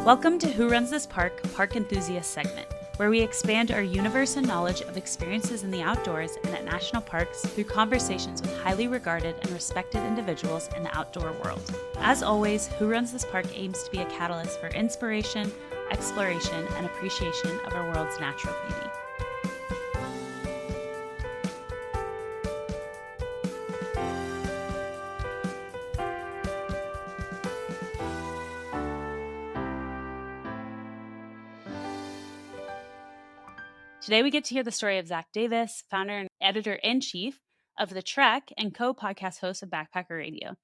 Welcome to Who Runs This Park, Park Enthusiast segment, where we expand our universe and knowledge of experiences in the outdoors and at national parks through conversations with highly regarded and respected individuals in the outdoor world. As always, Who Runs This Park aims to be a catalyst for inspiration, exploration, and appreciation of our world's natural beauty. Today, we get to hear the story of Zach Davis, founder and editor-in-chief of The Trek and co-podcast host of Backpacker Radio.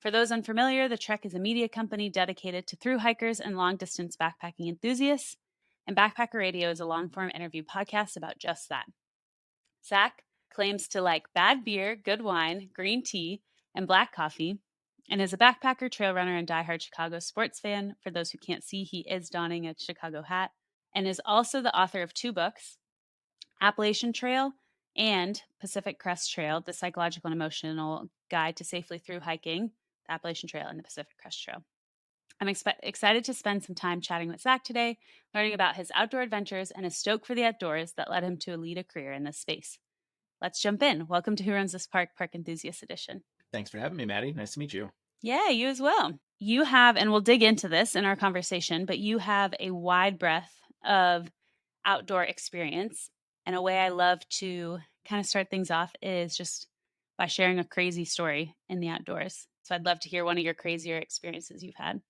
For those unfamiliar, The Trek is a media company dedicated to thru-hikers and long-distance backpacking enthusiasts, and Backpacker Radio is a long-form interview podcast about just that. Zach claims to like bad beer, good wine, green tea, and black coffee, and is a backpacker, trail runner, and diehard Chicago sports fan. For those who can't see, he is donning a Chicago hat, and is also the author of 2 books, Appalachian Trail and Pacific Crest Trail, the psychological and emotional guide to safely through hiking the Appalachian Trail and the Pacific Crest Trail. I'm excited to spend some time chatting with Zach today, learning about his outdoor adventures and his stoke for the outdoors that led him to lead a career in this space. Let's jump in. Welcome to Who Runs This Park, Park Enthusiast Edition. Thanks for having me, Maddie. Nice to meet you. Yeah, you as well. You have, and we'll dig into this in our conversation, but you have a wide breadth of outdoor experience. And a way I love to kind of start things off is just by sharing a crazy story in the outdoors. So I'd love to hear one of your crazier experiences you've had.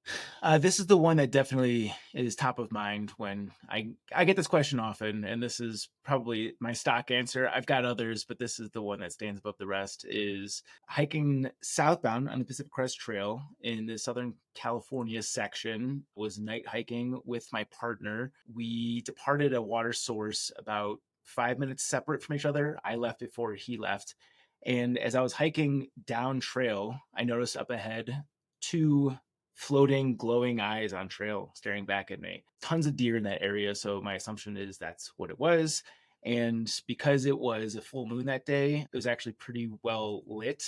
This is the one that definitely is top of mind when I get this question often, and this is probably my stock answer. I've got others, but this is the one that stands above the rest, is hiking southbound on the Pacific Crest Trail in the Southern California section. Was night hiking with my partner. We departed a water source about 5 minutes separate from each other. I left before he left. And as I was hiking down trail, I noticed up ahead 2 floating, glowing eyes on trail staring back at me. Tons of deer in that area, so my assumption is that's what it was. And because it was a full moon that day, it was actually pretty well lit.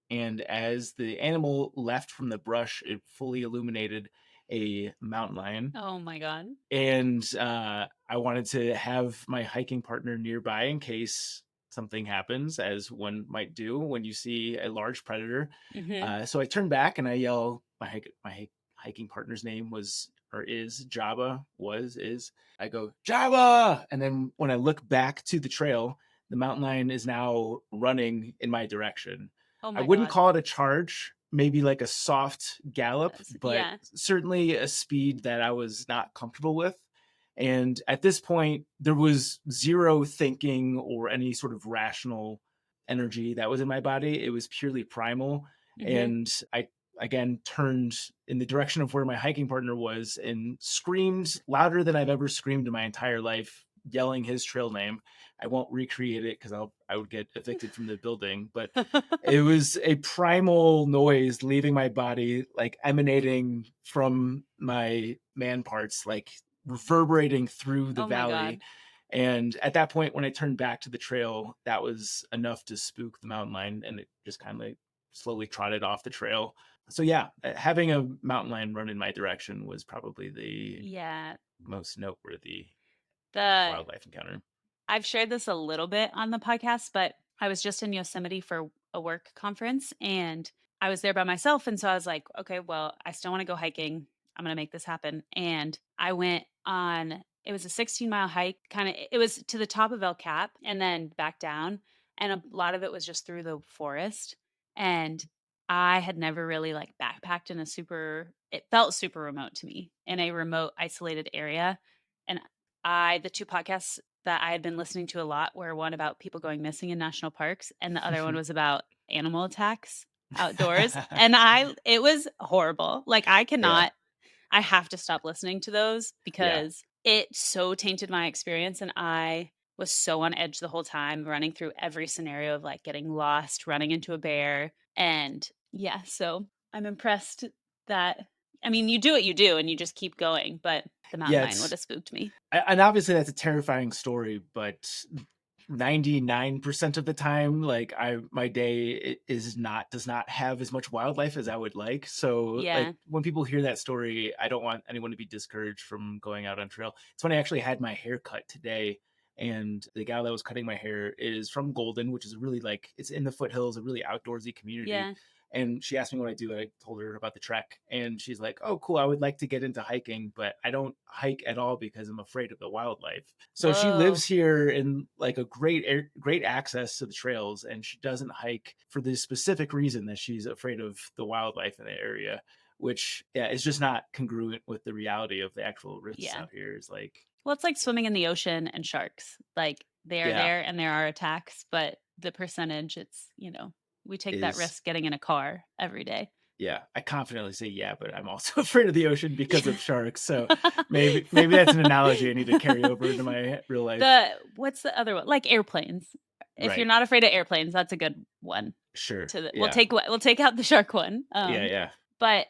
And as the animal left from the brush, it fully illuminated a mountain lion. Oh my God. And I wanted to have my hiking partner nearby in case something happens, as one might do when you see a large predator. So I turn back and I yell, my hiking partner's name was, or is, Jabba, is. I go, Jabba! And then when I look back to the trail, the mountain lion is now running in my direction. Oh my I wouldn't God. call it a charge, maybe like a soft gallop, but Yeah. certainly a speed that I was not comfortable with. And at this point, there was zero thinking or any sort of rational energy that was in my body. It was purely primal. And I, again, turned in the direction of where my hiking partner was and screamed louder than I've ever screamed in my entire life, yelling his trail name. I won't recreate it because I would get evicted from the building, but it was a primal noise leaving my body, like emanating from my man parts, like reverberating through the valley. And at that point, when I turned back to the trail, that was enough to spook the mountain lion, and it just kind of slowly trotted off the trail. So yeah, having a mountain lion run in my direction was probably the most noteworthy wildlife encounter. I've shared this a little bit on the podcast, but I was just in Yosemite for a work conference and I was there by myself. And so I was like, okay, well, I still want to go hiking. I'm going to make this happen. And I went on, it was a 16-mile hike, it was to the top of El Cap and then back down. And a lot of it was just through the forest. And I had never really like backpacked in it felt super remote to me in a remote, isolated area. And the 2 podcasts that I had been listening to a lot were one about people going missing in national parks, and the other one was about animal attacks outdoors. And it was horrible. Like I have to stop listening to those because it so tainted my experience. And I was so on edge the whole time, running through every scenario of like getting lost, running into a bear. And so I'm impressed that, I mean, you do what you do and you just keep going, but the mountain lion would have spooked me. And obviously that's a terrifying story, but 99% of the time, like, my day does not have as much wildlife as I would like. So, like, Yeah. when people hear that story, I don't want anyone to be discouraged from going out on trail. It's funny, I actually had my hair cut today, and the gal that was cutting my hair is from Golden, which is really, like, it's in the foothills, a really outdoorsy community. Yeah. And she asked me what I do. I told her about the trek, and she's like, "Oh, cool. I would like to get into hiking, but I don't hike at all because I'm afraid of the wildlife." So she Whoa. lives here in like a great access to the trails, and she doesn't hike for the specific reason that she's afraid of the wildlife in the area, which, yeah, is just not congruent with the reality of the actual risks Yeah. out here. Is like, Well, it's like swimming in the ocean and sharks. Like, they are yeah, there and there are attacks, but the percentage, we take that is risk getting in a car every day. yeah. I confidently say yeah, but I'm also afraid of the ocean because Yeah. of sharks. So maybe that's an analogy I need to carry over into my real life. What's the other one? Like airplanes. If you're Right. not afraid of airplanes, that's a good one Sure. to the Yeah. we'll take out the shark one. Yeah. Yeah. But,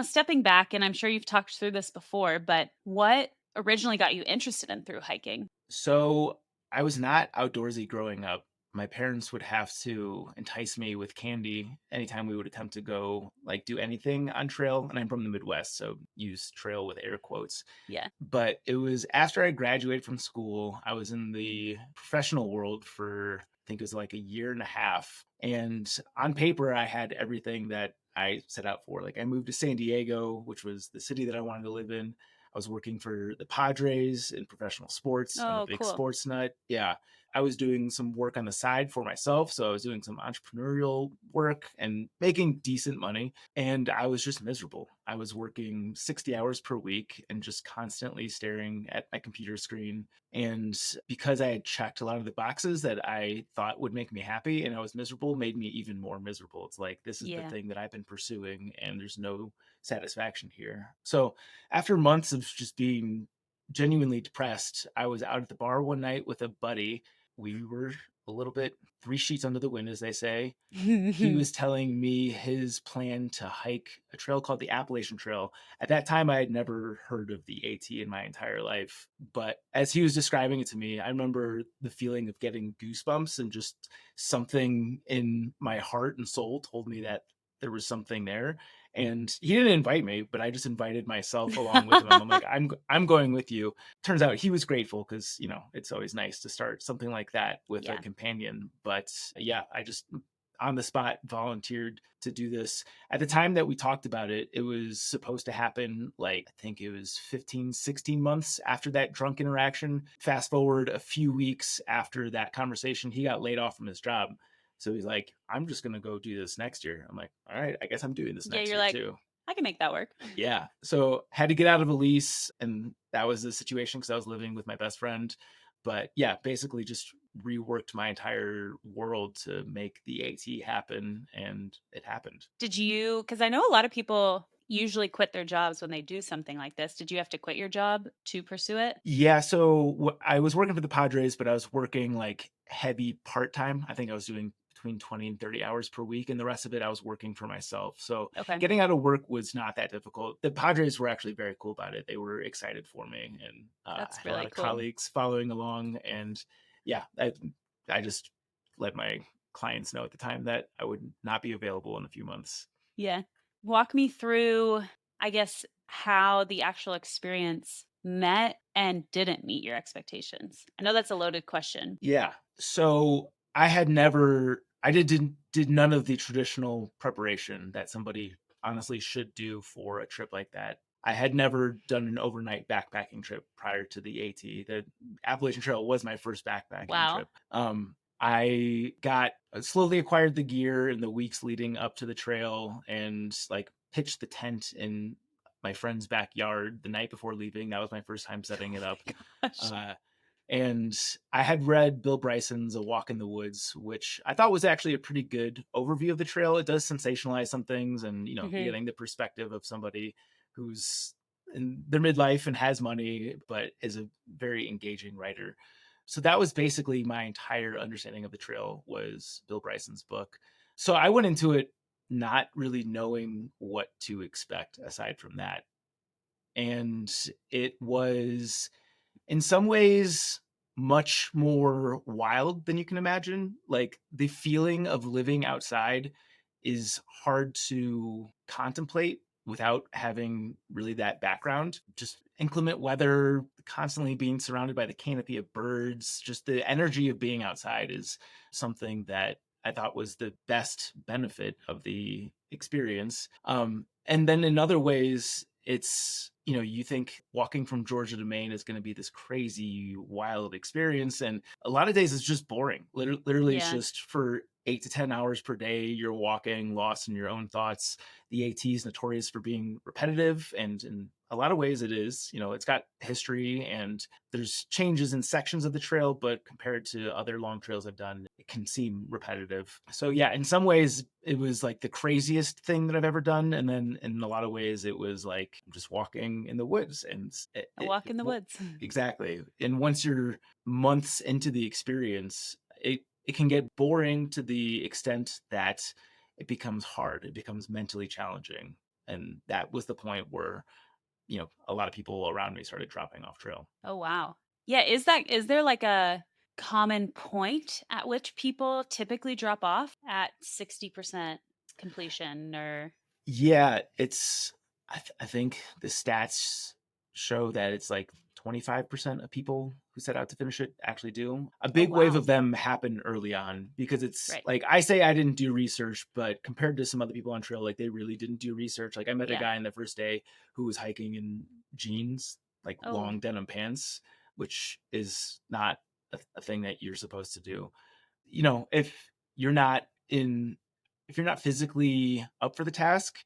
stepping back, and I'm sure you've talked through this before, but what originally got you interested in through hiking? So I was not outdoorsy growing up. My parents would have to entice me with candy anytime we would attempt to go like do anything on trail. And I'm from the Midwest, so use trail with air quotes. Yeah. But it was after I graduated from school, I was in the professional world for, I think it was like a year and a half. And on paper, I had everything that I set out for. Like I moved to San Diego, which was the city that I wanted to live in. I was working for the Padres in professional sports. I'm a Oh, big cool. sports nut. Yeah. I was doing some work on the side for myself. So I was doing some entrepreneurial work and making decent money. And I was just miserable. I was working 60 hours per week and just constantly staring at my computer screen. And because I had checked a lot of the boxes that I thought would make me happy and I was miserable, made me even more miserable. It's like, this is the Yeah. thing that I've been pursuing and there's no satisfaction here. So after months of just being genuinely depressed, I was out at the bar one night with a buddy. We were a little bit three sheets under the wind, as they say. He was telling me his plan to hike a trail called the Appalachian Trail. At that time, I had never heard of the AT in my entire life. But as he was describing it to me, I remember the feeling of getting goosebumps and just something in my heart and soul told me that there was something there. And he didn't invite me, but I just invited myself along with him. I'm like, I'm going with you. Turns out he was grateful because, it's always nice to start something like that with a Yeah. companion. But yeah, I just on the spot volunteered to do this. At the time that we talked about it, it was supposed to happen like I think it was 15, 16 months after that drunk interaction. Fast forward a few weeks after that conversation, he got laid off from his job. So he's like, I'm just going to go do this next year. I'm like, all right, I guess I'm doing this Yeah, next you're year like, too. "I can make that work." Yeah. So had to get out of a lease, and that was the situation because I was living with my best friend. But yeah, basically just reworked my entire world to make the AT happen, and it happened. Did you? Because I know a lot of people usually quit their jobs when they do something like this. Did you have to quit your job to pursue it? Yeah, so I was working for the Padres, but I was working like heavy part time. I think I was doing between 20 and 30 hours per week, and the rest of it I was working for myself. So Okay. getting out of work was not that difficult. The Padres were actually very cool about it. They were excited for me, and I That's had a lot really of cool. colleagues following along. And yeah, I just let my clients know at the time that I would not be available in a few months. Yeah. Walk me through, I guess, how the actual experience met and didn't meet your expectations. I know that's a loaded question. Yeah. So I did none of the traditional preparation that somebody honestly should do for a trip like that. I had never done an overnight backpacking trip prior to the AT. The Appalachian Trail was my first backpacking Wow. trip. I got slowly acquired the gear in the weeks leading up to the trail and like pitched the tent in my friend's backyard the night before leaving. That was my first time setting it Oh up. my gosh. Uh, and I had read Bill Bryson's A Walk in the Woods, which I thought was actually a pretty good overview of the trail. It does sensationalize some things, and Hmm. getting the perspective of somebody who's in their midlife and has money, but is a very engaging writer. So that was basically my entire understanding of the trail was Bill Bryson's book. So I went into it not really knowing what to expect aside from that. And it was in some ways much more wild than you can imagine. Like, the feeling of living outside is hard to contemplate without having really that background. Just inclement weather, constantly being surrounded by the canopy of birds, just the energy of being outside is something that I thought was the best benefit of the experience. And then in other ways, it's, you think walking from Georgia to Maine is going to be this crazy, wild experience. And a lot of days it's just boring. Literally, it's Yeah. just for 8 to 10 hours per day, you're walking lost in your own thoughts. The AT is notorious for being repetitive. And in a lot of ways, it is. It's got history and there's changes in sections of the trail, but compared to other long trails I've done, it can seem repetitive. So, yeah, in some ways, it was like the craziest thing that I've ever done. And then in a lot of ways, it was like I'm just walking in the woods. And A walk in the woods. exactly. And once you're months into the experience, it can get boring to the extent that it becomes hard. It becomes mentally challenging. And that was the point where, a lot of people around me started dropping off trail. Oh, wow. Yeah, is there like a common point at which people typically drop off at 60% completion or Yeah, I think the stats show that it's like 25% of people who set out to finish it actually do. A oh, big wave wow. of them happen early on because it's Right. like I say I didn't do research, but compared to some other people on trail, like they really didn't do research. Like I met a Yeah. guy in the first day who was hiking in jeans, like Oh, long denim pants, which is not a thing that you're supposed to do. If you're not in if you're not physically up for the task,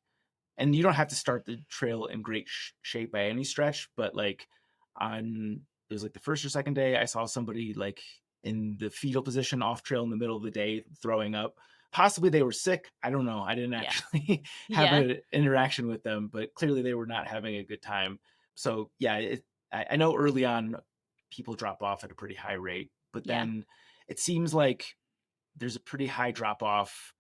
and you don't have to start the trail in great shape by any stretch, but like on it was like the first or second day, I saw somebody like in the fetal position off trail in the middle of the day throwing up. Possibly they were sick. I don't know. I didn't yeah. actually have Yeah. an interaction with them, but clearly they were not having a good time. So yeah, I know early on people drop off at a pretty high rate, but Yeah. then it seems like there's a pretty high drop off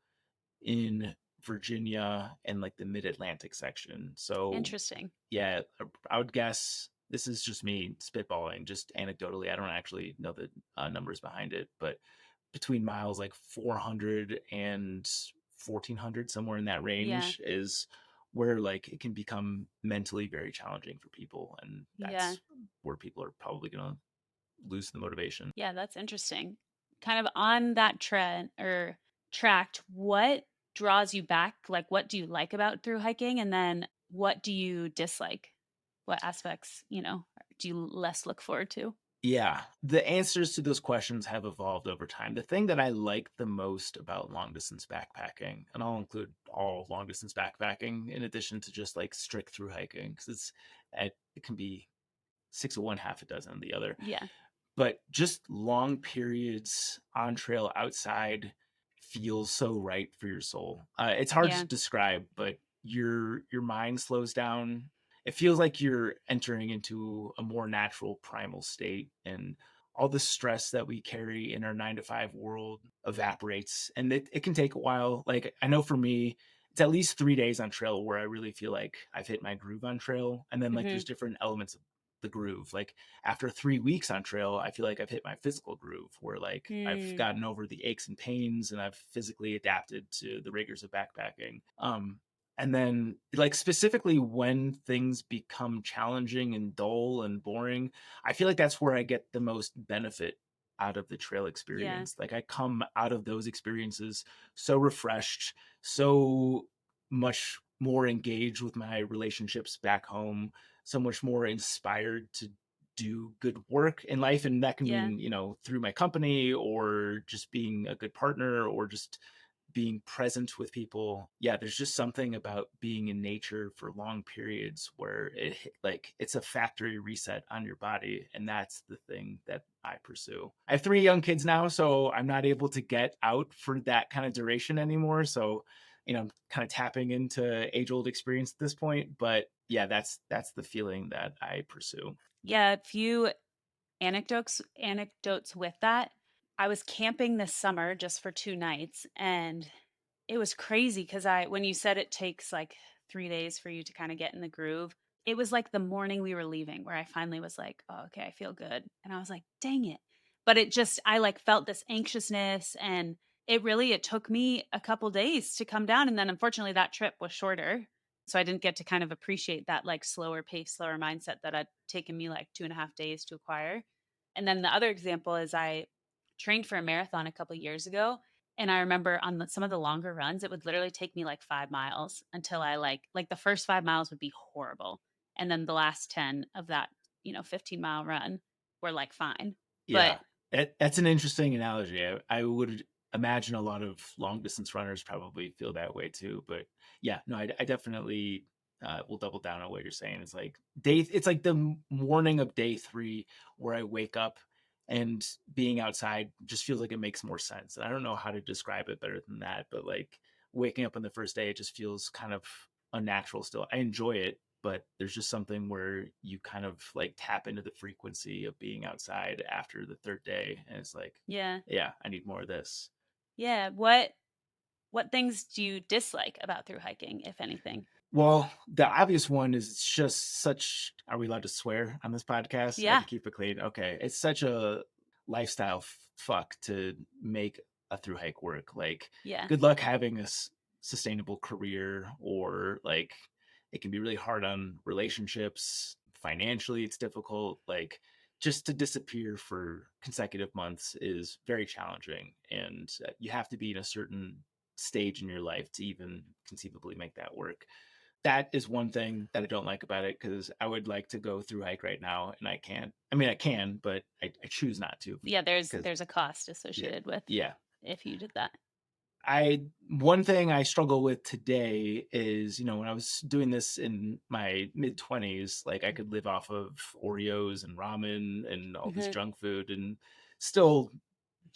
in Virginia and like the mid-Atlantic section. So Interesting. yeah, I would guess this is just me spitballing, just anecdotally. I don't actually know the numbers behind it, but between miles like 400 and 1400, somewhere in that Yeah. range, is where like it can become mentally very challenging for people, and Yeah. that's where people are probably going to lose the motivation. Yeah, that's interesting. Kind of on that trend or tract, what draws you back? Like, what do you like about through hiking? And then what do you dislike? What aspects, do you less look forward to? Yeah, the answers to those questions have evolved over time. The thing that I like the most about long distance backpacking, and I'll include all long distance backpacking in addition to just like strict through hiking, because it can be six of one, half a dozen of the other. Yeah. But just long periods on trail outside feels so right for your soul. It's hard to Yeah. describe, but your mind slows down. It feels like you're entering into a more natural primal state, and all the stress that we carry in our 9 to 5 world evaporates. And it can take a while. Like I know for me, it's at least 3 days on trail where I really feel like I've hit my groove on trail. And then like Hmm. there's different elements of the groove. Like after 3 weeks on trail, I feel like I've hit my physical groove where like I've Mm, gotten over the aches and pains and I've physically adapted to the rigors of backpacking. And then like specifically when things become challenging and dull and boring, I feel like that's where I get the most benefit out of the trail yeah. experience. Like I come out of those experiences so refreshed, so much more engaged with my relationships back home, so much more inspired to do good work in life. And that can Yeah. mean, through my company or just being a good partner or just being present with people. Yeah, there's just something about being in nature for long periods where like it's a factory reset on your body, and that's the thing that I pursue. I have 3 young kids now, so I'm not able to get out for that kind of duration anymore. So, I'm kind of tapping into age-old experience at this point, but yeah, that's the feeling that I pursue. Yeah. A few anecdotes with that. I was camping this summer just for 2 nights and it was crazy because when you said it takes like 3 days for you to kind of get in the groove, it was like the morning we were leaving where I finally was like, oh, okay, I feel good. And I was like, dang it. But I like felt this anxiousness, and it took me a couple days to come down. And then unfortunately that trip was shorter. So I didn't get to kind of appreciate that like slower pace, slower mindset that had taken me like 2.5 days to acquire. And then the other example is I trained for a marathon a couple years ago. And I remember on some of the longer runs, it would literally take me like 5 miles until I like the first 5 miles would be horrible. And then the last 10 of that, 15-mile run were like fine. But Yeah, that's an interesting analogy. I would imagine a lot of long distance runners probably feel that way too. But yeah, no, I definitely will double down on what you're saying. It's like it's like the morning of day 3 where I wake up and being outside just feels like it makes more sense. And I don't know how to describe it better than that, but like waking up on the first day, it just feels kind of unnatural still. I enjoy it, but there's just something where you kind of like tap into the frequency of being outside after the 3rd day, and it's like, yeah. yeah, I need more of this. Yeah. What things do you dislike about through hiking, if anything? Well, the obvious one is it's just such, are we allowed to swear on this podcast? I Yeah. can keep it clean. Okay. It's such a lifestyle fuck to make a through hike work. Like, Yeah. good luck having a sustainable career, or like it can be really hard on relationships. Financially, it's difficult. Like, just to disappear for consecutive months is very challenging. And you have to be in a certain stage in your life to even conceivably make that work. That is one thing that I don't like about it, because I would like to go through hike right now and I can't. I mean, I can, but I choose not to, Yeah, because there's a cost yeah, associated with yeah. if you did that. I One thing I struggle with today is, when I was doing this in my mid 20s, like I could live off of Oreos and ramen and all this Mhm. junk food and still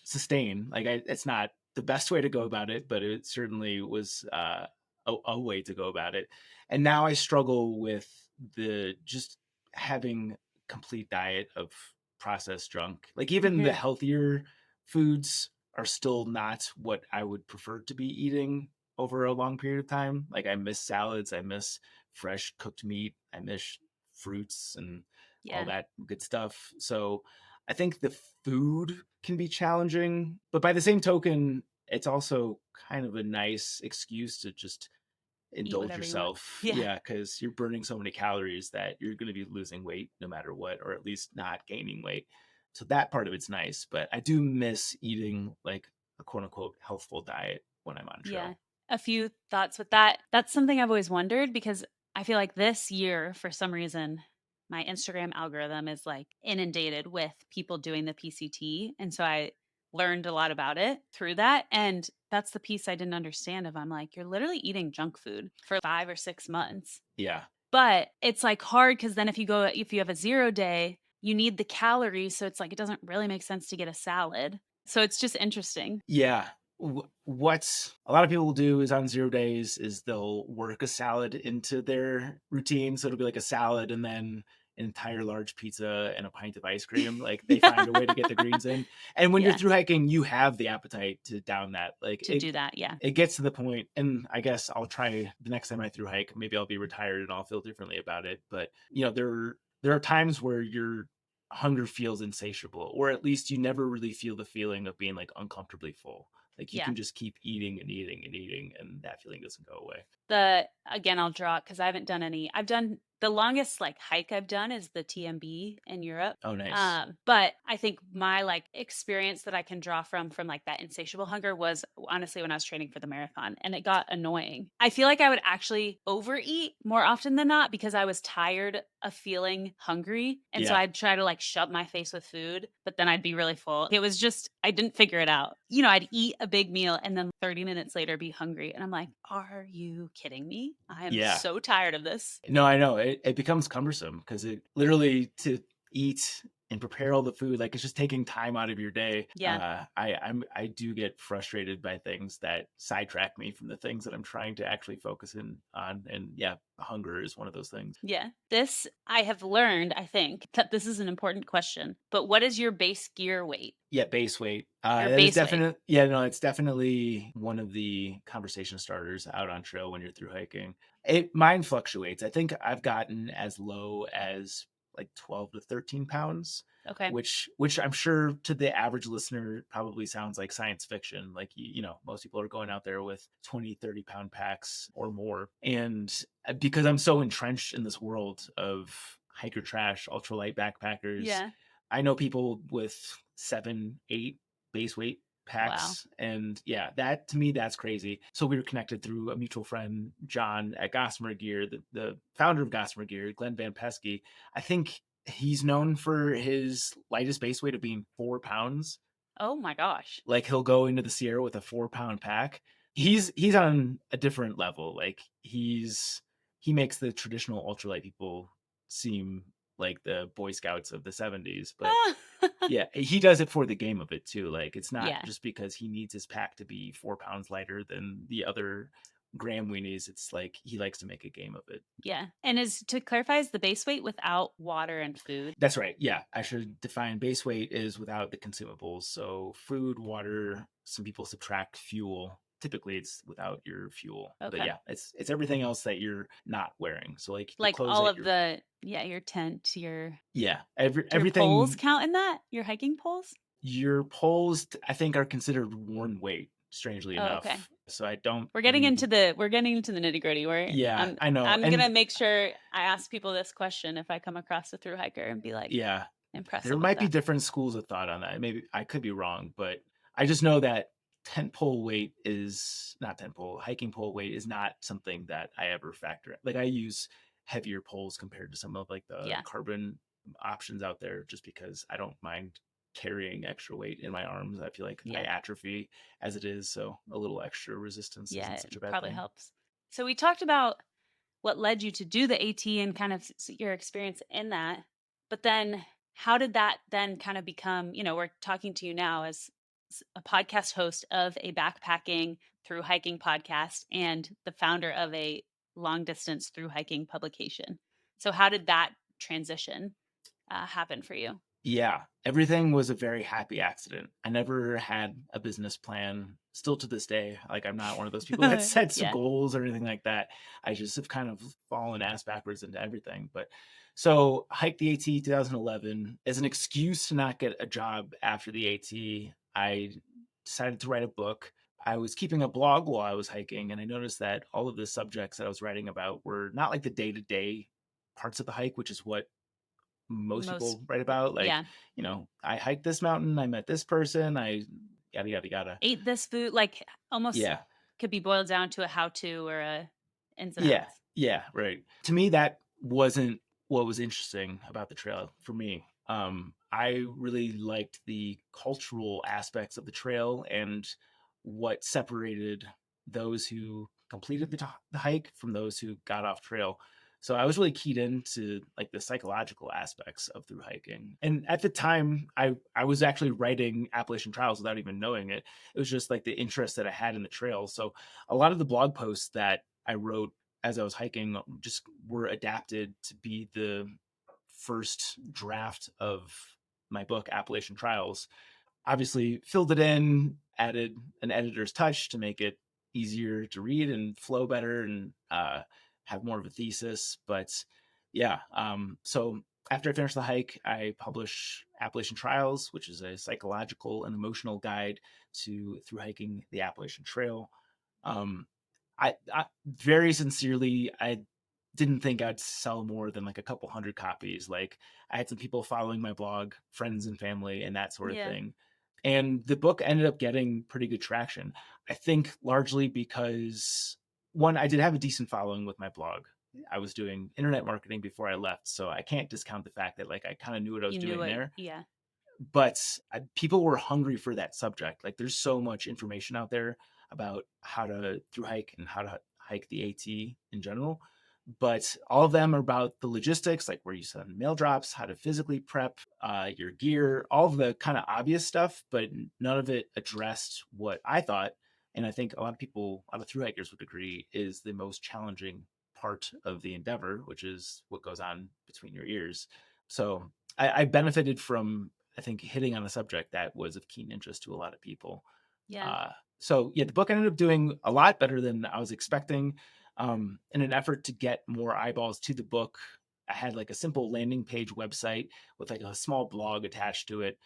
sustain. Like, it's not the best way to go about it, but it certainly was a way to go about it. And now I struggle with the just having complete diet of processed junk. Like, even the Mhm. healthier foods are still not what I would prefer to be eating over a long period of time. Like, I miss salads, I miss fresh cooked meat, I miss fruits and all Yeah. that good stuff. So I think the food can be challenging, but by the same token, it's also kind of a nice excuse to just Eat indulge whatever you want. yourself. Yeah. Yeah, because you're burning so many calories that you're going to be losing weight no matter what, or at least not gaining weight. So that part of it's nice, but I do miss eating like a quote unquote healthful diet when I'm on Yeah. trail. A few thoughts with that. That's something I've always wondered because I feel like this year, for some reason, my Instagram algorithm is like inundated with people doing the PCT. And so I learned a lot about it through that. And that's the piece I didn't understand of I'm like, you're literally eating junk food for 5 or 6 months. Yeah. But it's like hard because then if you have a 0 day, you need the calories. So it's like it doesn't really make sense to get a salad. So it's just interesting. Yeah. What a lot of people will do is on 0 days is they'll work a salad into their routine. So it'll be like a salad and then an entire large pizza and a pint of ice cream. Like, they find a way to get the greens in. And when you're Yeah. through hiking, you have the appetite to down that. Like, To do that, yeah. it gets to the point, and I guess I'll try the next time I through hike. Maybe I'll be retired and I'll feel differently about it. But there are times where your hunger feels insatiable, or at least you never really feel the feeling of being like uncomfortably full. Like, you Yeah. can just keep eating and eating and eating, and that feeling doesn't go away. The again, I'll draw because I haven't done any. I've done the longest, like, hike I've done is the TMB in Europe. Oh, nice. But I think my, like, experience that I can draw from, like, that insatiable hunger was honestly when I was training for the marathon, and it got annoying. I feel like I would actually overeat more often than not because I was tired of feeling hungry, and so Yeah. I'd try to, like, shove my face with food, but then I'd be really full. It was just I didn't figure it out. I'd eat a big meal and then 30 minutes later be hungry, and I'm like, "Are you kidding me? I am Yeah. so tired of this." No, I know. It becomes cumbersome because it literally, to eat and prepare all the food, like, it's just taking time out of your day. Yeah. I do get frustrated by things that sidetrack me from the things that I'm trying to actually focus in on. And yeah, hunger is one of those things. Yeah. This I have learned, I think, that this is an important question, but what is your base gear weight Yeah, base weight. or That is base weight? definitely, yeah, no, it's definitely one of the conversation starters out on trail when you're through hiking. Mine fluctuates. I think I've gotten as low as like 12 to 13 pounds, Okay. which I'm sure to the average listener probably sounds like science fiction. Like, most people are going out there with 20, 30 pound packs or more. And because I'm so entrenched in this world of hiker trash, ultralight backpackers, Yeah. I know people with 7, 8 base weight Wow. packs. And yeah, that to me, that's crazy. So we were connected through a mutual friend, John at Gossamer Gear, the founder of Gossamer Gear, Glenn Van Pesky. I think he's known for his lightest base weight of being 4 pounds. Oh my gosh. Like he'll go into the Sierra with a 4 pound pack. He's on a different level. Like he makes the traditional ultralight people seem like the Boy Scouts of the 70s. But yeah, he does it for the game of it too. Like it's not Yeah. just because he needs his pack to be 4 pounds lighter than the other gram weenies. It's like he likes to make a game of it. Yeah. And is to clarify, is the base weight without water and food? That's right. Yeah, I should define base weight is without the consumables. So food, water, some people subtract fuel. Typically it's without your fuel. But Okay. yeah, it's everything else that you're not wearing. So like the Like clothes all that of you're the yeah, your tent, your yeah, do your poles everything. count in that? Your hiking poles? Your poles I think are considered worn weight, strangely Oh, okay. enough. So I don't We're getting into the nitty-gritty. yeah, I know. I'm And gonna make sure I ask people this question if I come across a thru hiker and be like, yeah, there impressive with might be that. different schools of thought on that. Maybe I could be wrong, but I just know that tent pole weight is not tent pole, hiking pole weight is not something that I ever factor in. Like I use heavier poles compared to some of like the Yeah. carbon options out there just because I don't mind carrying extra weight in my arms. I feel like I Yeah. atrophy as it is, so a little extra resistance Yeah, isn't it such a bad probably thing. helps. So we talked about what led you to do the AT and kind of your experience in that. But then how did that then kind of become, we're talking to you now as a podcast host of a backpacking through hiking podcast and the founder of a long distance through hiking publication. So how did that transition happen for you? Yeah, everything was a very happy accident. I never had a business plan. Still to this day, like I'm not one of those people that sets Yeah. goals or anything like that. I just have kind of fallen ass backwards into everything. But so hiked the AT 2011 as an excuse to not get a job after the AT. I decided to write a book. I was keeping a blog while I was hiking, and I noticed that all of the subjects that I was writing about were not like the day to day parts of the hike, which is what most Most, people write about. Like, yeah. I hiked this mountain, I met this person, I yada yada yada. Ate this food, like almost Yeah. could be boiled down to a how to or a ins and Yeah. outs. Yeah. Right. To me, that wasn't what was interesting about the trail for me. I really liked the cultural aspects of the trail and what separated those who completed the hike from those who got off trail. So I was really keyed into like the psychological aspects of through hiking. And at the time, I was actually writing Appalachian Trials without even knowing it. It was just like the interest that I had in the trail. So a lot of the blog posts that I wrote as I was hiking just were adapted to be the first draft of my book, Appalachian Trials. Obviously, filled it in, added an editor's touch to make it easier to read and flow better and have more of a thesis. But yeah, so after I finished the hike, I published Appalachian Trials, which is a psychological and emotional guide to through hiking the Appalachian Trail. Um, I very sincerely, I didn't think I'd sell more than like a couple hundred copies. Like I had some people following my blog, friends and family, and that sort of Yeah. thing. And the book ended up getting pretty good traction. I think largely because one, I did have a decent following with my blog. I was doing internet marketing before I left, so I can't discount the fact that like I kind of knew what I was You knew doing what there. yeah. But people were hungry for that subject. Like there's so much information out there about how to through hike and how to hike the AT in general. But all of them are about the logistics, like where you send mail drops, how to physically prep your gear, all of the kind of obvious stuff, but none of it addressed what I thought, and I think a lot of people, a lot of through hikers would agree, is the most challenging part of the endeavor, which is what goes on between your ears. So I benefited from, I think, hitting on a subject that was of keen interest to a lot of people. Yeah. Uh, so yeah, the book ended up doing a lot better than I was expecting. In an effort to get more eyeballs to the book, I had like a simple landing page website with like a small blog attached to it.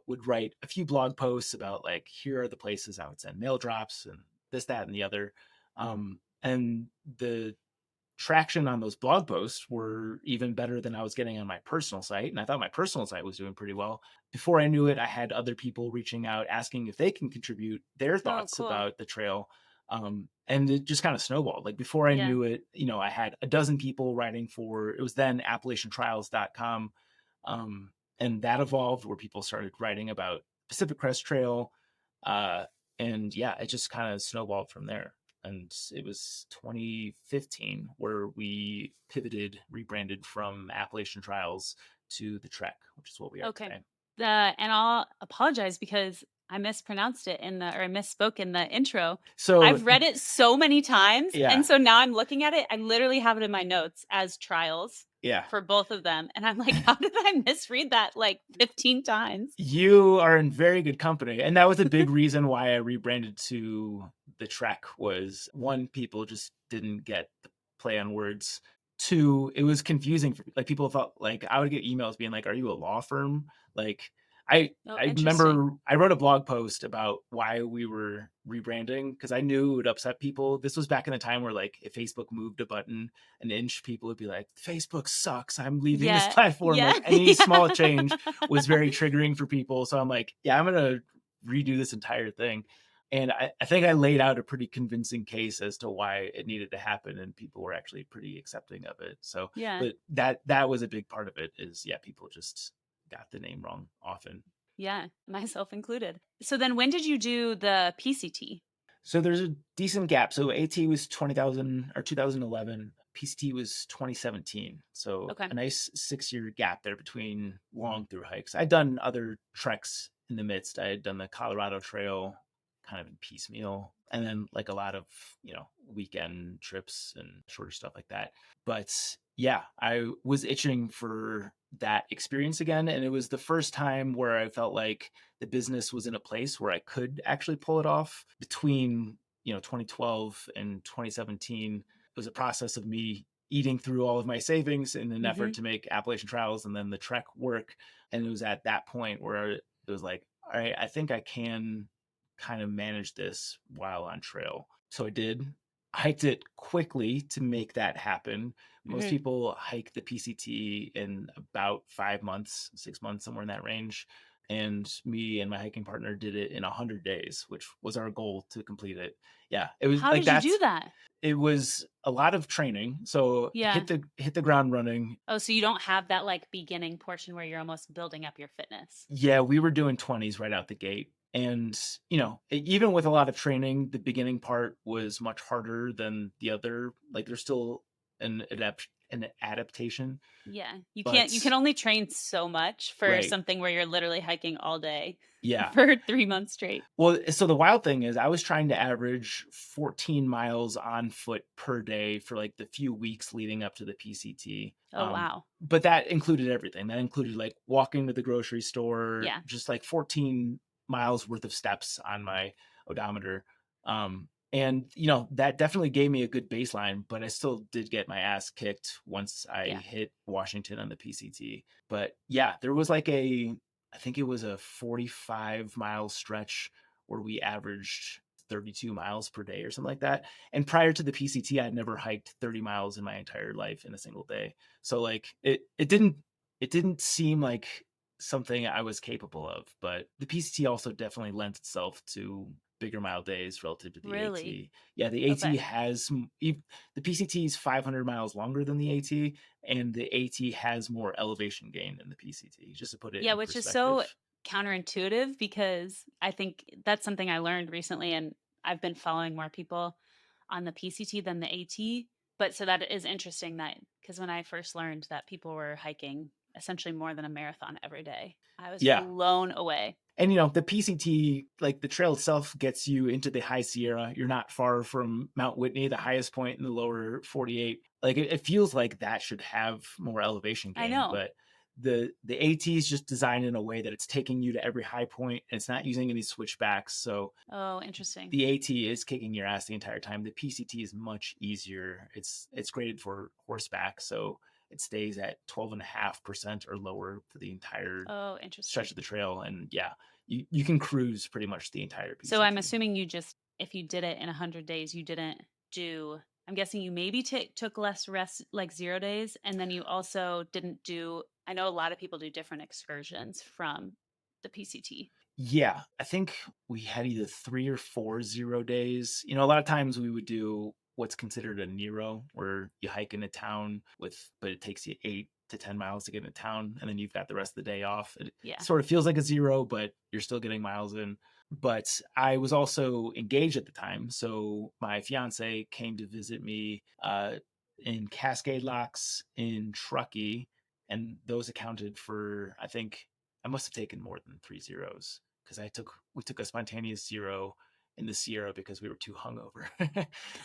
Would write a few blog posts about like, here are the places I would send mail drops and this, that, and the other. And the traction on those blog posts were even better than I was getting on my personal site. And I thought my personal site was doing pretty well. Before I knew it, I had other people reaching out asking if they can contribute their Oh, thoughts cool. about the trail. And it just kind of snowballed. Like before I Yeah. knew it, I had a dozen people writing for it was then AppalachianTrials.com. And that evolved where people started writing about Pacific Crest Trail. Uh, and yeah, it just kind of snowballed from there. And it was 2015 where we pivoted, rebranded from Appalachian Trials to the Trek, which is what we are Okay. today. And I'll apologize because I mispronounced it or I misspoke in the intro. So I've read it so many times, and yeah, so now I'm looking at it, I literally have it in my notes as trials yeah. for both of them, and I'm like, "How did I misread that, like, 15 times?" You are in very good company. And that was a big reason why I rebranded to the Trek was one, people just didn't get the play on words. Two, it was confusing for like people thought like I would get emails being like, "Are you a law firm?" Like Oh, I interesting. remember I wrote a blog post about why we were rebranding because I knew it would upset people. This was back in the time where like if Facebook moved a button an inch, people would be like, "Facebook sucks. I'm leaving this Yeah, platform." yeah, Like any small yeah. change was very triggering for people. So I'm like, yeah, I'm gonna redo this entire thing. And I think I laid out a pretty convincing case as to why it needed to happen, and people were actually pretty accepting of it. So, Yeah, but that was a big part of it. Is yeah, people just got the name wrong often. yeah, myself included. So then when did you do the PCT? So there's a decent gap. So AT was 20,000 or 2011. PCT was 2017. So Okay. a nice 6 year gap there between long through hikes. I'd done other treks in the midst. I had done the Colorado Trail kind of in piecemeal, and then like a lot of, weekend trips and shorter stuff like that. But yeah, I was itching for that experience again. And it was the first time where I felt like the business was in a place where I could actually pull it off. Between 2012 and 2017, it was a process of me eating through all of my savings in an effort Mhm. to make Appalachian Trials and then the Trek work. And it was at that point where it was like, all right, I think I can kind of manage this while on trail. So I did. I hiked it quickly to make that happen. Most Mhm. people hike the PCT in about 5 months, 6 months, somewhere in that range. And me and my hiking partner did it in 100 days, which was our goal to complete it. Yeah, it was How like did you do that's that? it was a lot of training. So Yeah. hit the ground running. Oh, so you don't have that, like, beginning portion where you're almost building up your fitness. Yeah, we were doing 20s right out the gate. And, even with a lot of training, the beginning part was much harder than the other. Like there's still an adaptation, Yeah. You but can only train so much for right. something where you're literally hiking all day Yeah. for 3 months straight. Well, so the wild thing is I was trying to average 14 miles on foot per day for like the few weeks leading up to the PCT. Oh, wow. But that included everything. That included like walking to the grocery store, Yeah. just like 14 miles worth of steps on my odometer. And that definitely gave me a good baseline, but I still did get my ass kicked once I Yeah. hit Washington on the PCT. But yeah, there was like I think it was a 45-mile stretch where we averaged 32 miles per day or something like that. And prior to the PCT, I'd never hiked 30 miles in my entire life in a single day. So like it didn't seem like something I was capable of, but the PCT also definitely lends itself to bigger mile days relative to the Really? AT. Yeah, the AT Okay. has the PCT is 500 miles longer than the AT, and the AT has more elevation gain than the PCT, just to put it Yeah, in which is so perspective. counterintuitive because I think that's something I learned recently, and I've been following more people on the PCT than the AT. But so that is interesting that because when I first learned that people were hiking essentially more than a marathon every day, I was Yeah. blown away. And the PCT, like the trail itself gets you into the high Sierra. You're not far from Mount Whitney, the highest point in the lower 48. Like it feels like that should have more elevation I gain, know. but the AT is just designed in a way that it's taking you to every high point and it's not using any switchbacks. So Oh, interesting. the AT is kicking your ass the entire time. The PCT is much easier. It's graded for horseback, so it stays at 12.5% or lower for the entire Oh, stretch interesting. of the trail. And yeah, you can cruise pretty much the entire So I'm PCT. assuming you just if you did it in 100 days, you didn't do I'm guessing you maybe took less rest, like 0 days, and then you also didn't do I know a lot of people do different excursions from the PCT. Yeah, I think we had either 3 or 4 0 days. A lot of times we would do what's considered a Nero, where you hike into town but it takes you 8 to 10 miles to get into town, and then you've got the rest of the day off. It Yeah. sort of feels like a 0, but you're still getting miles in. But I was also engaged at the time, so my fiance came to visit me, in Cascade Locks, in Truckee, and those accounted for, I think I must have taken more than 3 zeros because we took a spontaneous 0 in the Sierra because we were too hungover.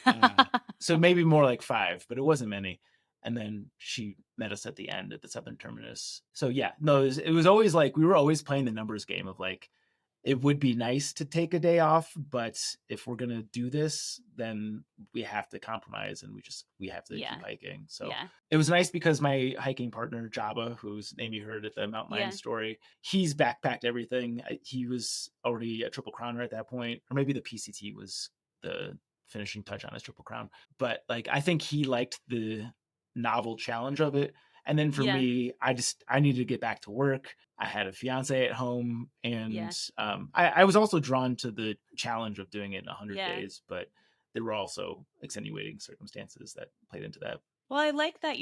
uh, so maybe more like 5, but it wasn't many. And then she met us at the end at the southern terminus. So yeah, no, it was always like we were always playing the numbers game of like it would be nice to take a day off, but if we're gonna do this, then we have to compromise and we have to keep Yeah. hiking. So Yeah. it was nice because my hiking partner, Jabba, whose name you heard at the mountain lion Yeah. story, he's backpacked everything. He was already a triple crowner at that point, or maybe the PCT was the finishing touch on his triple crown. But like I think he liked the novel challenge of it. And then for Yeah. me, I needed to get back to work. I had a fiance at home, and Yeah. I was also drawn to the challenge of doing it in 100 Yeah. days, but there were also extenuating circumstances that played into that. Well, I like that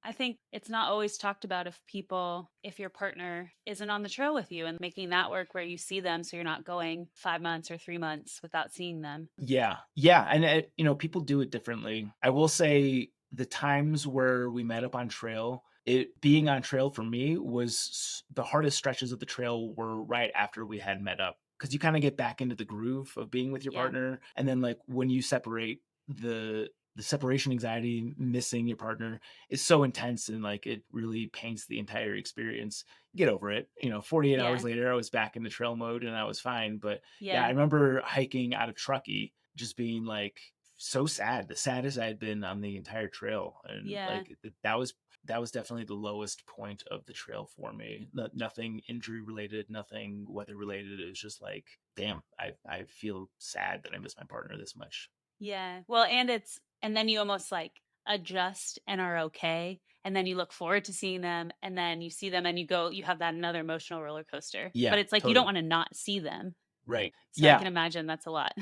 I think it's not always talked about if your partner isn't on the trail with you and making that work where you see them so you're not going 5 months or 3 months without seeing them. Yeah, yeah, and people do it differently. I will say the times where we met up on trail, it being on trail for me was the hardest stretches of the trail were right after we had met up because you kind of get back into the groove of being with your Yeah. partner, and then like when you separate, the separation anxiety, missing your partner is so intense and like it really paints the entire experience. Get over it. 48 hours Yeah. later, I was back in the trail mode and I was fine. But yeah, I Yeah. remember hiking out of Truckee just being like so sad, the saddest I had been on the entire trail. And Yeah. like that was definitely the lowest point of the trail for me. Nothing injury related, nothing weather related. It was just like, damn, I feel sad that I miss my partner this much. Yeah. Well, and then you almost like adjust and are okay. And then you look forward to seeing them. And then you see them and you have that another emotional roller coaster. But Yeah, it's like you don't totally. want to not see them. Right. So I Yeah, can imagine that's a lot.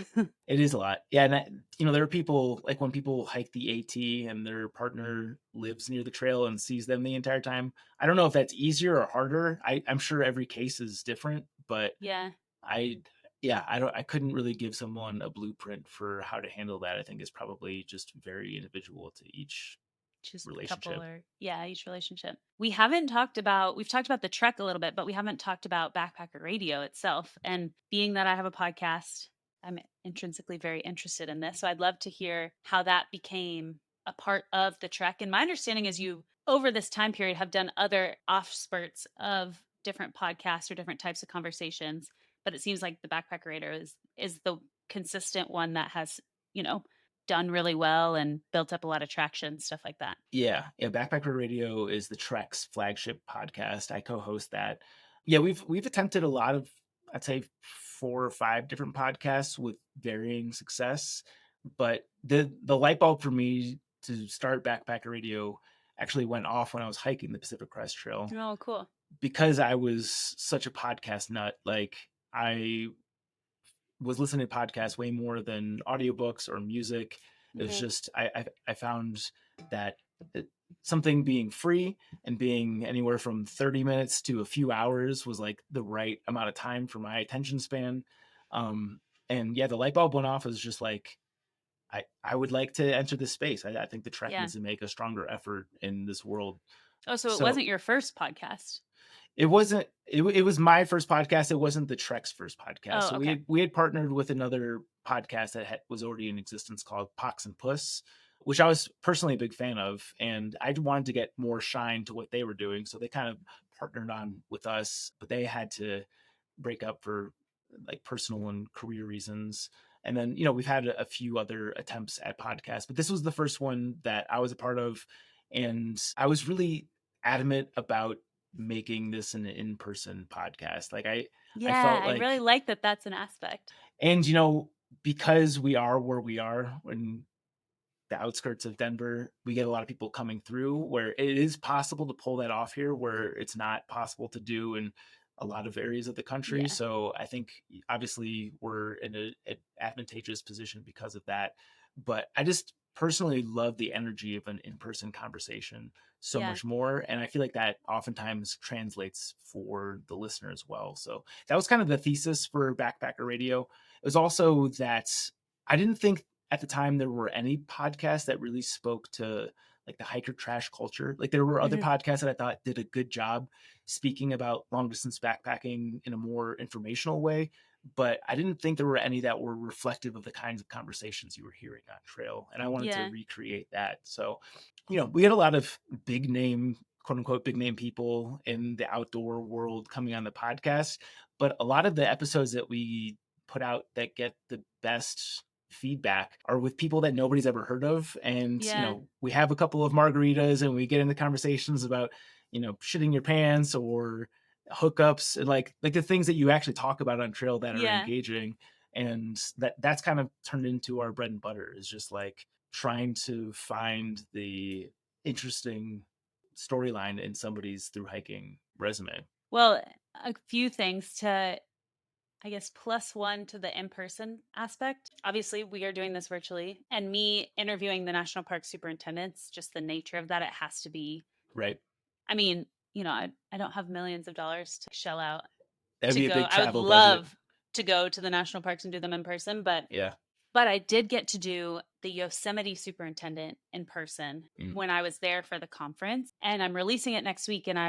it is a lot. Yeah, and there are people like when people hike the AT and their partner lives near the trail and sees them the entire time. I don't know if that's easier or harder. I'm sure every case is different, but Yeah. I yeah, I couldn't really give someone a blueprint for how to handle that. I think is probably just very individual to each Just couple relationship. or yeah, each relationship. We've talked about the trek a little bit, but we haven't talked about backpacker radio itself. And being that I have a podcast, I'm intrinsically very interested in this. So I'd love to hear how that became a part of the trek. And my understanding is you over this time period have done other off spurts of different podcasts or different types of conversations. But it seems like the backpacker radio is the consistent one that has, you know, done really well and built up a lot of traction, stuff like that. Yeah, yeah. Backpacker Radio is the Trek's flagship podcast. I co-host that. Yeah, we've attempted a lot of, I'd say 4 or 5 different podcasts with varying success. But the light bulb for me to start Backpacker Radio actually went off when I was hiking the Pacific Crest Trail Oh, cool. because I was such a podcast nut. Like I was listening to podcasts way more than audiobooks or music. It was Mhm. just I found that it, something being free and being anywhere from 30 minutes to a few hours was like the right amount of time for my attention span. Um, and yeah, the light bulb went off. It was just like I would like to enter this space. I think the Trek Yeah. needs to make a stronger effort in this world. Oh, so it So wasn't your first podcast? it wasn't. It was my first podcast. It wasn't the Trek's first podcast. Oh, So okay. we had partnered with another podcast that was already in existence called Pox and Puss, which I was personally a big fan of, and I wanted to get more shine to what they were doing. So they kind of partnered on with us, but they had to break up for like personal and career reasons. And then we've had a few other attempts at podcasts, but this was the first one that I was a part of. And I was really adamant about making this an in-person podcast. Like I Yeah, felt I really like, like that that's an aspect. and because we are where we are in the outskirts of Denver, we get a lot of people coming through where it is possible to pull that off here, where it's not possible to do in a lot of areas of the country. Yeah, So I think obviously we're in an advantageous position because of that. But I just personally love the energy of an in-person conversation so yeah, much more. And I feel like that oftentimes translates for the listener as well. So that was kind of the thesis for Backpacker Radio. It was also that I didn't think at the time there were any podcasts that really spoke to like the hiker trash culture. Like there were other mhm, podcasts that I thought did a good job speaking about long distance backpacking in a more informational way, but I didn't think there were any that were reflective of the kinds of conversations you were hearing on trail. And I wanted to yeah, recreate that. So, we had a lot of big name, quote unquote, big name people in the outdoor world coming on the podcast. But a lot of the episodes that we put out that get the best feedback are with people that nobody's ever heard of. And, yeah, we have a couple of margaritas and we get into conversations about, shitting your pants or hookups and like the things that you actually talk about on trail that are yeah. engaging. And that's kind of turned into our bread and butter, is just like trying to find the interesting storyline in somebody's through hiking resume. Well, a few things to, I guess, plus one to the in person aspect. Obviously, we are doing this virtually, and me interviewing the national park superintendents, just the nature of that, it has to be. Right. I mean, I don't have millions of dollars to shell out That'd to be a go. big I would travel budget. love to go to the national parks and do them in person, Yeah. but I did get to do the Yosemite superintendent in person Mm. when I was there for the conference, and I'm releasing it next week. And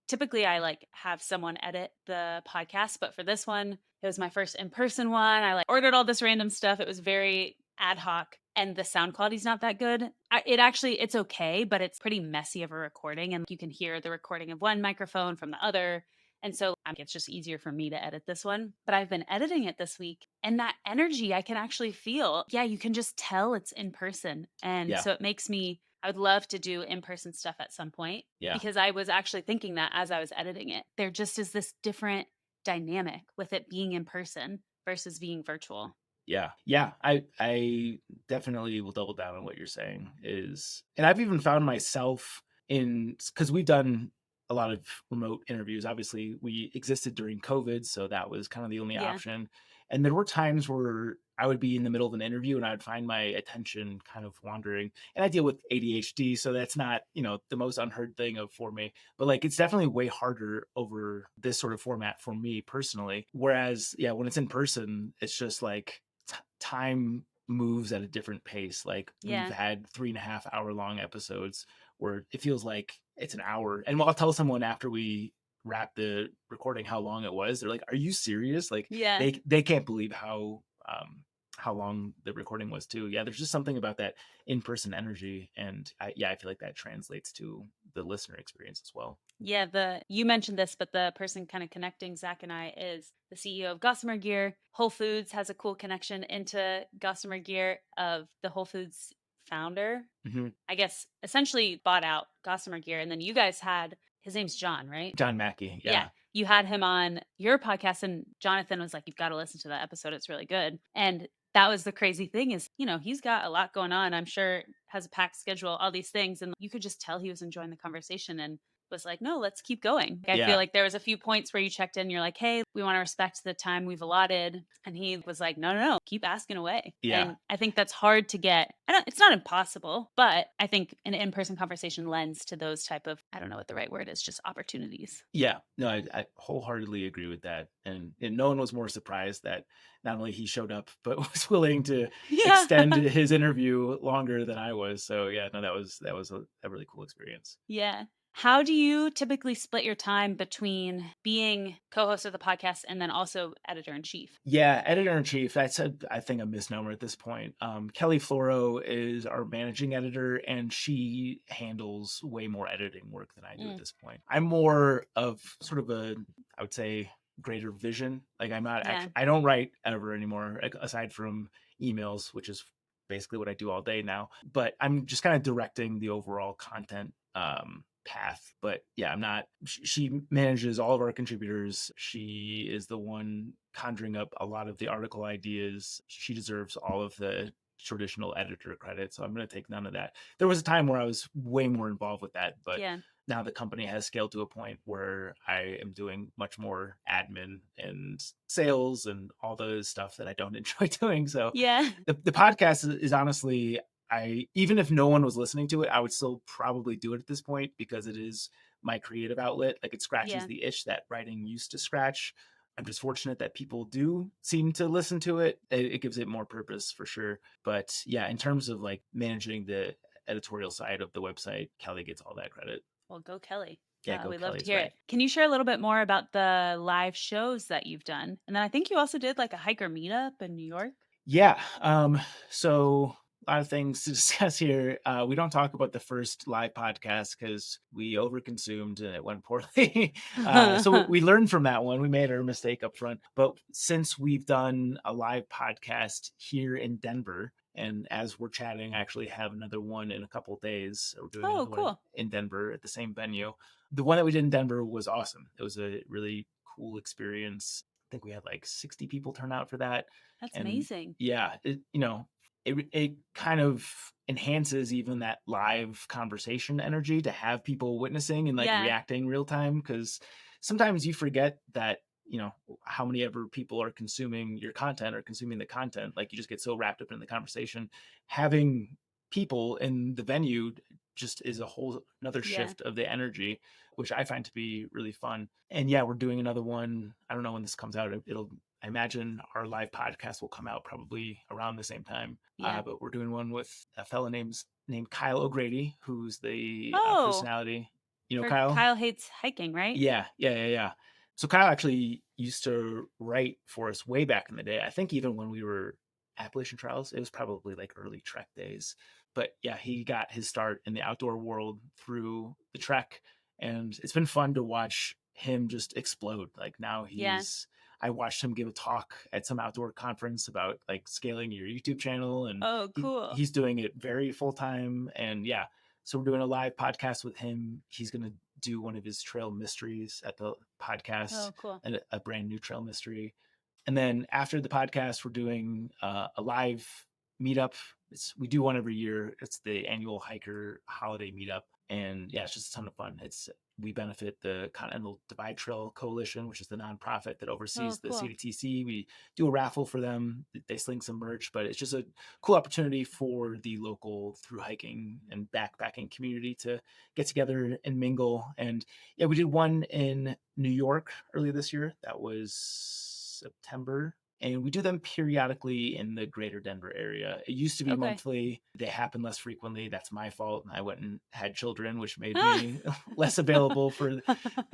typically I like have someone edit the podcast, but for this one, it was my first in person one. I like ordered all this random stuff. It was very ad hoc, and the sound quality's not that good. It's okay, but it's pretty messy of a recording, and you can hear the recording of one microphone from the other. And so it's just easier for me to edit this one. But I've been editing it this week, and that energy I can actually feel. Yeah, you can just tell it's in person. And Yeah. so it makes me, I would love to do in person stuff at some point, Yeah. because I was actually thinking that as I was editing it. There just is this different dynamic with it being in person versus being virtual. Yeah. Yeah. I definitely will double down on what you're saying is, and I've even found myself in, because we've done a lot of remote interviews. Obviously, we existed during COVID, so that was kind of the only Yeah. option. And there were times where I would be in the middle of an interview and I'd find my attention kind of wandering. And I deal with ADHD, so that's not, the most unheard thing of for me. But like it's definitely way harder over this sort of format for me personally. Whereas, yeah, when it's in person, it's just like time moves at a different pace. Like we've Yeah. had 3.5 hour long episodes where it feels like it's an hour. And I'll tell someone after we wrap the recording how long it was. They're like, "Are you serious?" Like Yeah. they can't believe how long the recording was too. Yeah, there's just something about that in person energy, and I feel like that translates to the listener experience as well. Yeah, you mentioned this, but the person kind of connecting Zach and I is the CEO of Gossamer Gear. Whole Foods has a cool connection into Gossamer Gear of the Whole Foods founder. Mhm. I guess essentially bought out Gossamer Gear, and then you guys had his name's John, right? John Mackey, Yeah, yeah, you had him on your podcast, and Jonathan was like, "You've got to listen to that episode; it's really good." And that was the crazy thing is, he's got a lot going on. I'm sure has a packed schedule, all these things, and you could just tell he was enjoying the conversation and was like, "No, let's keep going." I feel yeah, like there was a few points where you checked in, you're like, "Hey, we want to respect the time we've allotted," and he was like, "No, no, no, keep asking away." yeah. And I think that's hard to get. I don't. It's not impossible, but I think an in-person conversation lends to those type of, I don't know what the right word is, just opportunities. Yeah, no, I wholeheartedly agree with that, and no one was more surprised that not only he showed up, but was willing to Yeah. extend his interview longer than I was. So yeah, no, that was a really cool experience. Yeah. How do you typically split your time between being co-host of the podcast and then also editor in chief? Yeah, editor in chief. That's I think a misnomer at this point. Kelly Floro is our managing editor, and she handles way more editing work than I do at Mm, this point. I'm more of sort of I would say, greater vision. Like I'm not yeah. actually, I don't write ever anymore, aside from emails, which is basically what I do all day now. But I'm just kind of directing the overall content path. But yeah, I'm not. She manages all of our contributors. She is the one conjuring up a lot of the article ideas. She deserves all of the traditional editor credit. So I'm going to take none of that. There was a time where I was way more involved with that, but Yeah. now the company has scaled to a point where I am doing much more admin and sales and all the stuff that I don't enjoy doing. So Yeah. the podcast is honestly, I even if no one was listening to it, I would still probably do it at this point because it is my creative outlet. Like it scratches Yeah. the itch that writing used to scratch. I'm just fortunate that people do seem to listen to it. It gives it more purpose for sure. But yeah, in terms of like managing the editorial side of the website, Kelly gets all that credit. Well, go Kelly. Yeah, go We love Kelly. to It's hear right. it. Can you share a little bit more about the live shows that you've done? And then I think you also did like a hiker meetup in New York. Yeah. So a lot of things to discuss here. We don't talk about the first live podcast because we overconsumed and it went poorly. So we learned from that one. We made our mistake up front. But since we've done a live podcast here in Denver, and as we're chatting, I actually have another one in a couple of days. We're doing Oh, another one cool. in Denver at the same venue. The one that we did in Denver was awesome. It was a really cool experience. I think we had like 60 people turn out for that. That's And amazing. yeah, it kind of enhances even that live conversation energy to have people witnessing and like Yeah. reacting real time, because sometimes you forget that how many ever people are consuming your content or consuming the content. Like you just get so wrapped up in the conversation. Having people in the venue just is a whole another Yeah. shift of the energy, which I find to be really fun. And yeah, we're doing another one. I don't know when this comes out. It'll I imagine our live podcast will come out probably around the same time. Yeah. But we're doing one with a fella named Kyle O'Grady, who's the Oh, personality. You know for Kyle? Kyle hates hiking, right? Yeah, yeah, yeah, yeah. So Kyle actually used to write for us way back in the day. I think even when we were Appalachian Trails, it was probably like early Trek days. But yeah, he got his start in the outdoor world through the Trek, and it's been fun to watch him just explode. Like now Yeah. I watched him give a talk at some outdoor conference about like scaling your YouTube channel, and Oh, cool. he's doing it very full time. And yeah, so we're doing a live podcast with him. He's gonna do one of his trail mysteries at the podcast, Oh, cool. and a brand new trail mystery. And then after the podcast, we're doing a live meetup. We do one every year. It's the annual hiker holiday meetup, and yeah, it's just a ton of fun. We benefit the Continental Divide Trail Coalition, which is the nonprofit that Oh, oversees the cool. CDTC. We do a raffle for them. They sling some merch, but it's just a cool opportunity for the local through hiking and backpacking community to get together and mingle. And yeah, we did one in New York earlier this year. That was September. And we do them periodically in the greater Denver area. It used to be Okay. monthly. They happen less frequently. That's my fault. I went and had children, which made me less available for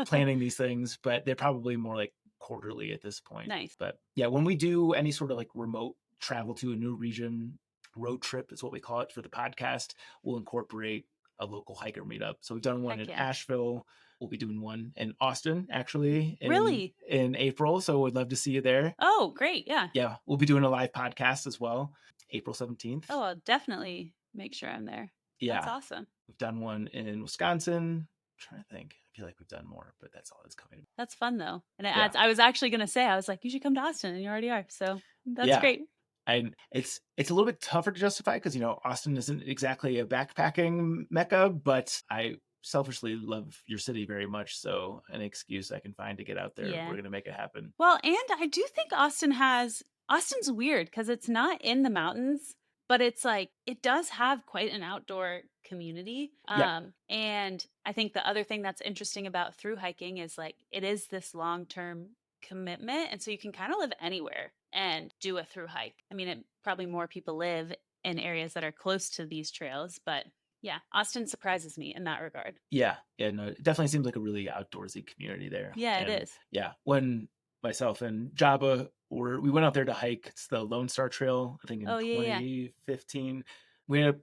planning these things, but they're probably more like quarterly at this point. Nice. But yeah, when we do any sort of like remote travel to a new region, road trip is what we call it for the podcast, we'll incorporate a local hiker meetup. So we've done one Heck in yeah. Asheville. We'll be doing one in Austin actually Really? in April. So we'd love to see you there. Oh, great. Yeah. Yeah, we'll be doing a live podcast as well, April 17th. Oh, I'll definitely make sure I'm there. That's Yeah, awesome. we've done one in Wisconsin. I'm trying to think. I feel like we've done more, but that's all that's coming. That's fun though. And it Yeah. adds I was actually gonna say, I was like, you should come to Austin and you already are. So that's Yeah. great. And it's a little bit tougher to justify because Austin isn't exactly a backpacking mecca, but I selfishly love your city very much. So any excuse I can find to get out there, we're Yeah. gonna make it happen. Well, and I do think Austin's weird because it's not in the mountains, but it's like it does have quite an outdoor community. Yeah, And I think the other thing that's interesting about through hiking is like it is this long-term commitment. And so you can kind of live anywhere and do a through hike. I mean, probably more people live in areas that are close to these trails, but yeah, Austin surprises me in that regard. yeah, yeah. No, it definitely seems like a really outdoorsy community there. Yeah, it And is. yeah, when myself and Jabba we went out there to hike. It's the Lone Star Trail, I think in Oh, yeah, yeah. 2015. We ended up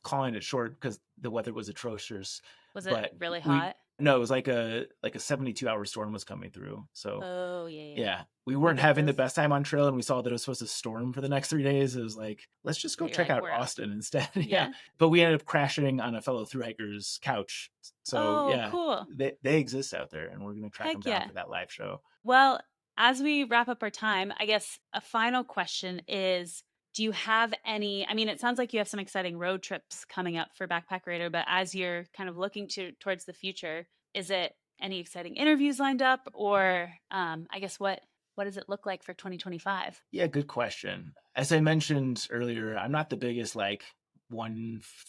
calling it short because the weather was atrocious. Was it But really we hot? No, it was like a 72-hour storm was coming through. So, Oh, yeah, yeah. yeah, we We weren't get having the those. best time on trail, and we saw that it was supposed to storm for the next 3 days. It was like, "Let's just go You're check like, out "We're out." Austin instead." Yeah, Yeah. but we ended up crashing on a fellow thru hiker's couch. So, Oh, yeah, cool. they exist out there, and we're gonna track them Heck down yeah. for that live show. Well, as we wrap up our time, I guess a final question is, do you have any, I mean, it sounds like you have some exciting road trips coming up for Backpack Raider, but as you're kind of looking towards the future, is it any exciting interviews lined up, or I guess what does it look like for 2025? Yeah, good question. As I mentioned earlier, I'm not the biggest like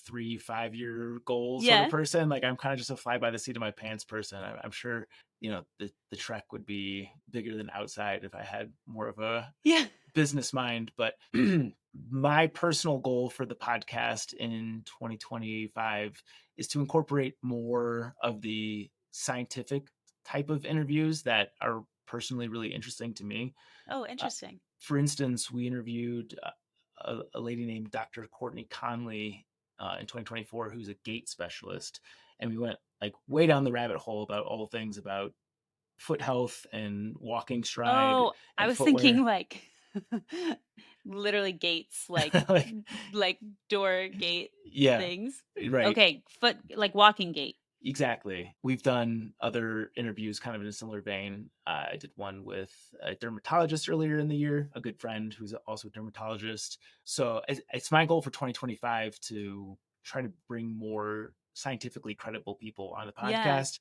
3, 5 year goal sort of Yeah. person. Like I'm kind of just a fly by the seat of my pants person. I'm sure, the trek would be bigger than outside if I had more of a Yeah. business mind. But my personal goal for the podcast in 2025 is to incorporate more of the scientific type of interviews that are personally really interesting to me. Oh, uh, interesting. for instance, we interviewed a lady named Dr. Courtney Conley in 2024, who's a gait specialist, and we went like way down the rabbit hole about all things about foot health and walking stride Oh, I and was thinking footwear. like literally gates, Like, like door gate yeah, things. right. Okay, foot like walking gait. Exactly. We've done other interviews kind of in a similar vein. I did one with a dermatologist earlier in the year, a good friend who's also a dermatologist. So it's my goal for 2025 to try to bring more scientifically credible people on the Yeah. podcast,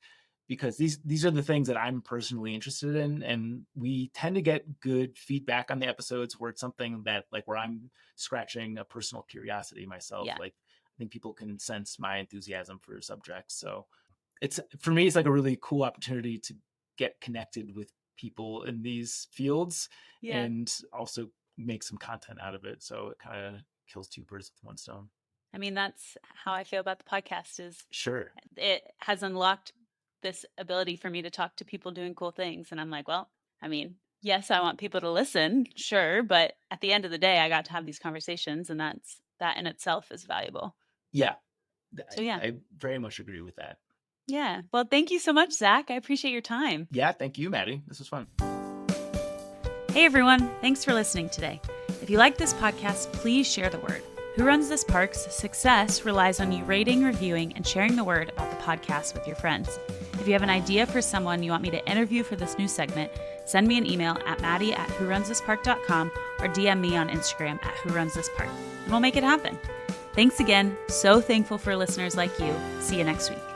because these are the things that I'm personally interested in, and we tend to get good feedback on the episodes where it's something that like where I'm scratching a personal curiosity myself. Yeah. Like I think people can sense my enthusiasm for subjects. So it's for me, it's like a really cool opportunity to get connected with people in these fields Yeah. and also make some content out of it. So it kind of kills two birds with one stone. I mean, that's how I feel about the podcast is Sure. it has unlocked this ability for me to talk to people doing cool things. And I'm like, well, I mean, yes, I want people to listen, sure, but at the end of the day, I got to have these conversations, and that in itself is valuable. Yeah. So yeah. I very much agree with that. Yeah. Well, thank you so much, Zach. I appreciate your time. Yeah. Thank you, Maddie. This was fun. Hey everyone, thanks for listening today. If you like this podcast, please share the word. Who Runs This Park's success relies on you rating, reviewing, and sharing the word about the podcast with your friends. If you have an idea for someone you want me to interview for this new segment, send me an email at maddie@whorunsThispark.com or DM me on Instagram @whorunsThispark, and we'll make it happen. Thanks again. So thankful for listeners like you. See you next week.